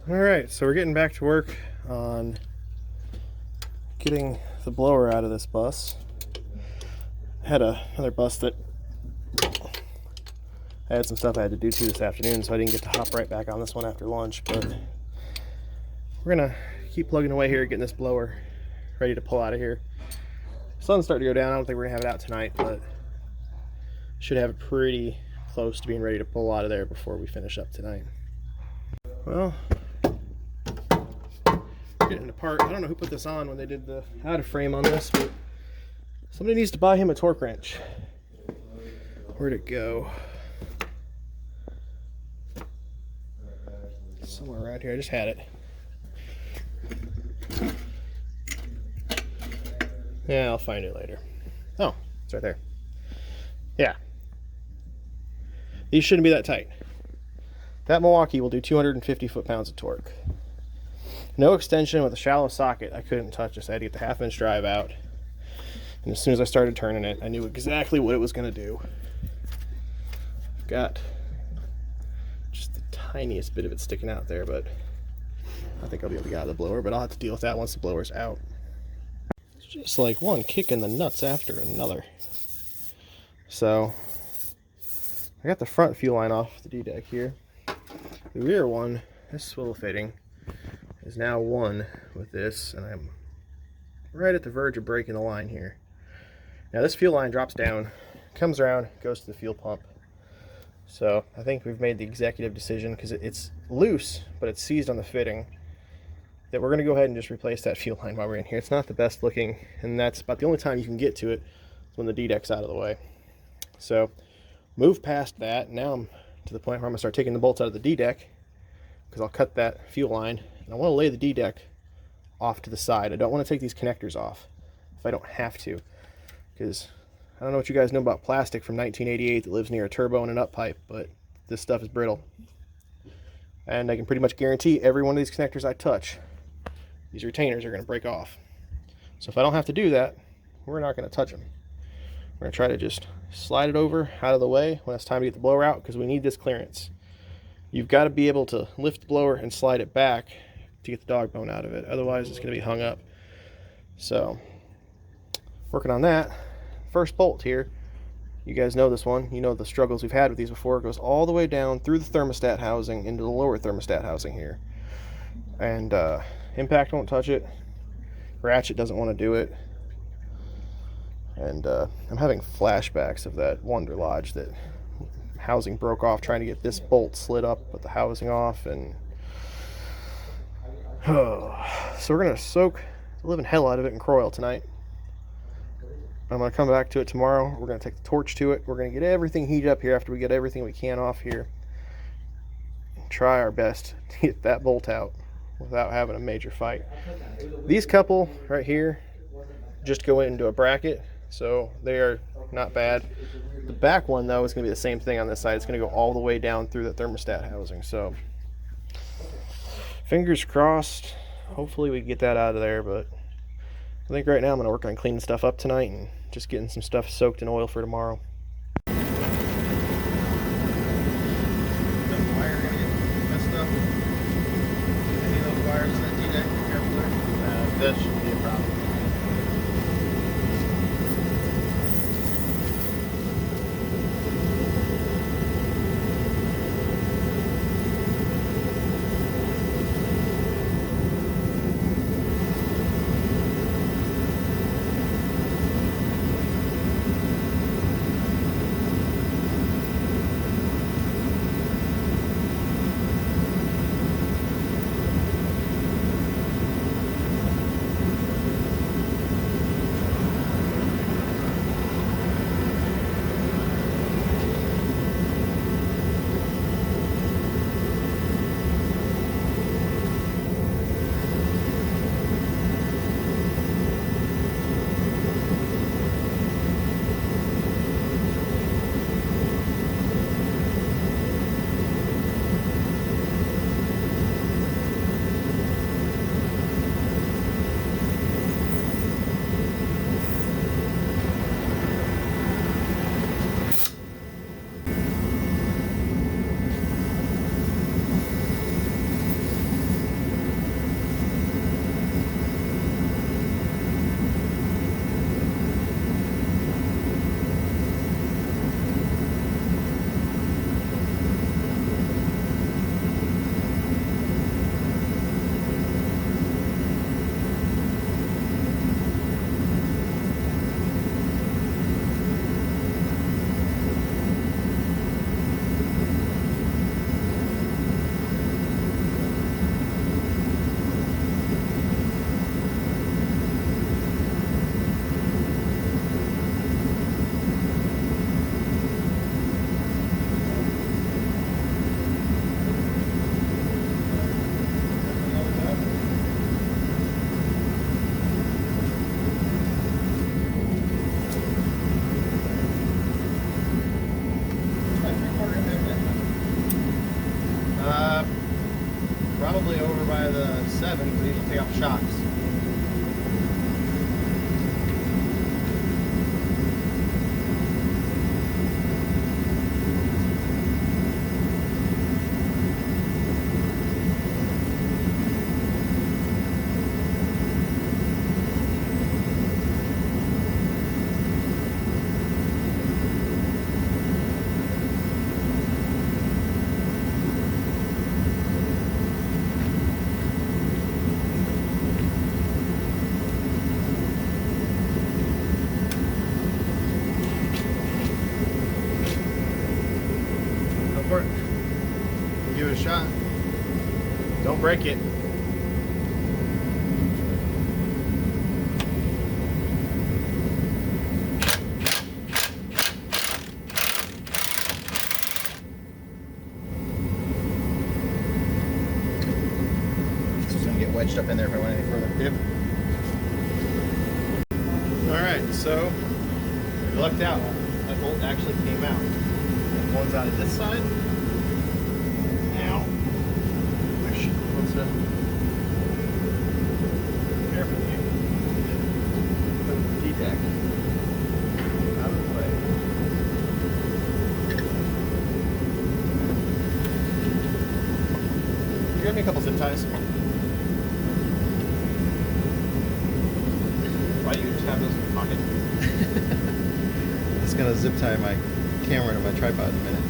Alright, so we're getting back to work on getting the blower out of this bus. I had another bus that I had some stuff I had to do to this afternoon, so I didn't get to hop right back on this one after lunch, but we're gonna keep plugging away here, getting this blower ready to pull out of here. The sun's starting to go down. I don't think we're gonna have it out tonight, but should have it pretty close to being ready to pull out of there before we finish up tonight. Well, getting apart. I don't know who put this on when they did the out of frame on this, but somebody needs to buy him a torque wrench. Where'd it go? Somewhere around here. I just had it. Yeah, I'll find it later. Oh, it's right there. Yeah. These shouldn't be that tight. That Milwaukee will do 250 foot-pounds of torque. No extension with a shallow socket. I couldn't touch this. I had to get the half-inch drive out. And as soon as I started turning it, I knew exactly what it was going to do. I've got just the tiniest bit of it sticking out there, but I think I'll be able to get out of the blower, but I'll have to deal with that once the blower's out. It's just like one kick in the nuts after another. So, I got the front fuel line off the D-deck here. The rear one, this swivel fitting, is now one with this, and I'm right at the verge of breaking the line here. Now this fuel line drops down, comes around, goes to the fuel pump. So I think we've made the executive decision, because it's loose, but it's seized on the fitting, that we're going to go ahead and just replace that fuel line while we're in here. It's not the best looking, and that's about the only time you can get to it is when the D-deck's out of the way. So move past that. Now I'm to the point where I'm going to start taking the bolts out of the D-deck, because I'll cut that fuel line. And I want to lay the D-deck off to the side. I don't want to take these connectors off if I don't have to, because I don't know what you guys know about plastic from 1988 that lives near a turbo and an up pipe, but this stuff is brittle. And I can pretty much guarantee every one of these connectors I touch, these retainers are going to break off. So if I don't have to do that, we're not going to touch them. We're going to try to just slide it over out of the way when it's time to get the blower out, because we need this clearance. You've got to be able to lift the blower and slide it back to get the dog bone out of it. Otherwise, it's going to be hung up. So, working on that. First bolt here. You guys know this one. You know the struggles we've had with these before. It goes all the way down through the thermostat housing into the lower thermostat housing here. And impact won't touch it. Ratchet doesn't want to do it. And I'm having flashbacks of that Wonder Lodge that housing broke off trying to get this bolt slid up with the housing off, and so we're gonna soak the living hell out of it in Croil tonight. I'm gonna come back to it tomorrow. We're gonna take the torch to it. We're gonna get everything heated up here after we get everything we can off here, and try our best to get that bolt out without having a major fight. These couple right here just go into a bracket, so they are not bad. The back one, though, is going to be the same thing on this side. It's going to go all the way down through the thermostat housing. So, fingers crossed. Hopefully we get that out of there. But I think right now I'm going to work on cleaning stuff up tonight and just getting some stuff soaked in oil for tomorrow. The wire going to get messed up. Any of those wires in that D-deck, be careful there. That shouldn't be a problem. Probably over by the 7 because we need to take off the shocks. Give it a shot. Don't break it. This is going to get wedged up in there if I went any further. Yep. Alright, so we lucked out. That bolt actually came out. One's out of this side. Careful here. D-tack. Out of the way. You grab me a couple zip ties. Why do you just have those in your pocket? I'm just gonna zip tie my camera to my tripod in a minute.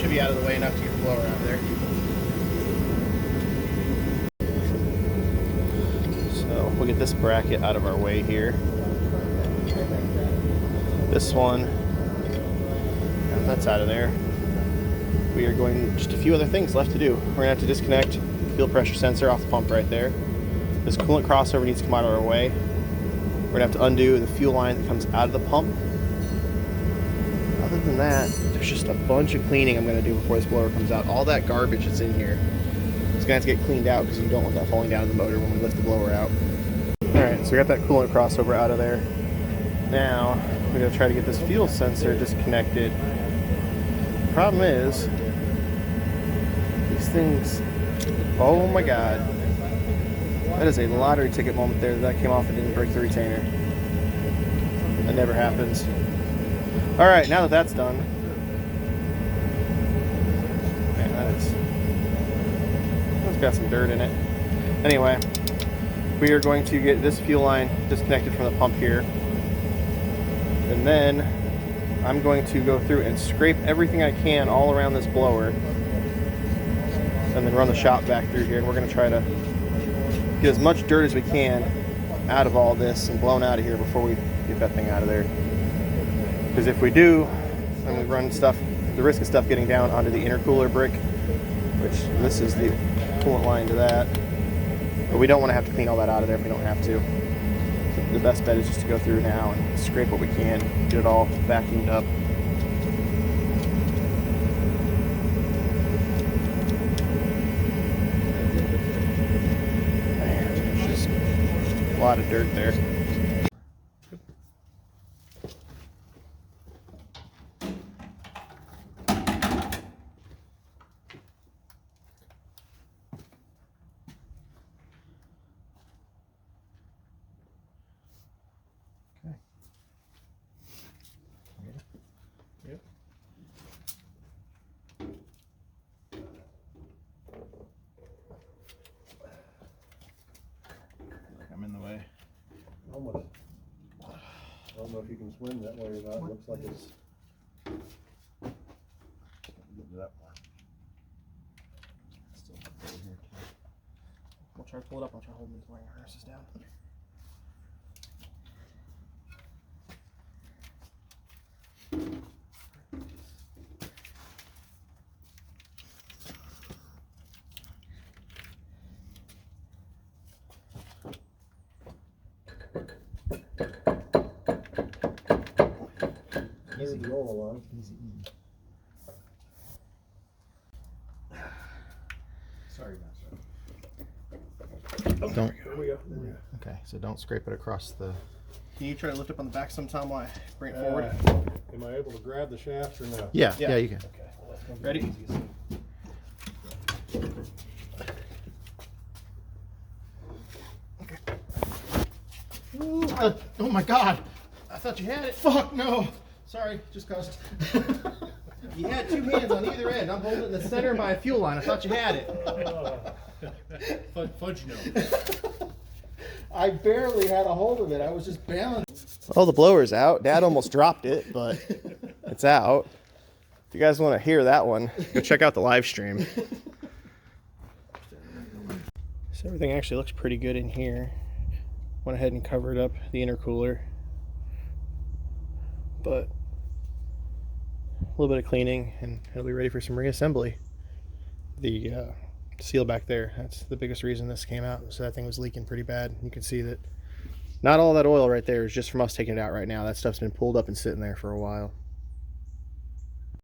Be out of the way enough to get the blower out of there. So we'll get this bracket out of our way here. This one, that's out of there. We are going, just a few other things left to do. We're gonna have to disconnect the fuel pressure sensor off the pump right there. This coolant crossover needs to come out of our way. We're gonna have to undo the fuel line that comes out of the pump. Other than that, there's just a bunch of cleaning I'm going to do before this blower comes out. All that garbage that's in here is going to have to get cleaned out because you don't want that falling down in the motor when we lift the blower out. Alright, so we got that coolant crossover out of there. Now, we're going to try to get this fuel sensor disconnected. The problem is, these things, oh my god. That is a lottery ticket moment there. That came off and didn't break the retainer. That never happens. Alright, now that that's done, man, that's got some dirt in it. Anyway, we are going to get this fuel line disconnected from the pump here. And then I'm going to go through and scrape everything I can all around this blower. And then run the shop vac through here. And we're going to try to get as much dirt as we can out of all this and blown out of here before we get that thing out of there. Because if we do, then we run stuff, the risk of stuff getting down onto the intercooler brick, which this is the coolant line to that. But we don't want to have to clean all that out of there if we don't have to. So the best bet is just to go through now and scrape what we can, get it all vacuumed up. Man, there's just a lot of dirt there. Yep. I'm in the way. Almost. I don't know if you can swim that way or not. It looks like it's. Get to that part. Still here. We'll try to pull it up. I'll try to hold the wiring harnesses down. Easy roll along. Easy. Sorry about that. Don't. There we go. There we go. Okay, so don't scrape it across the. Can you try to lift up on the back sometime while I bring it forward? Am I able to grab the shaft or no? Yeah, you can. Okay. Well, that's gonna be Ready? the easiest. Ooh, oh my God! I thought you had it. Fuck no! Sorry, just cussed. You had two hands on either end. I'm holding it in the center of my fuel line. I thought you had it. Fudge no. I barely had a hold of it. I was just balanced. Oh, the blower's out. Dad almost dropped it, but it's out. If you guys want to hear that one, go check out the live stream. So everything actually looks pretty good in here. Went ahead and covered up the intercooler, but a little bit of cleaning and it'll be ready for some reassembly. The seal back there, that's the biggest reason this came out. So that thing was leaking pretty bad. You can see that not all that oil right there is just from us taking it out right now. That stuff's been pulled up and sitting there for a while.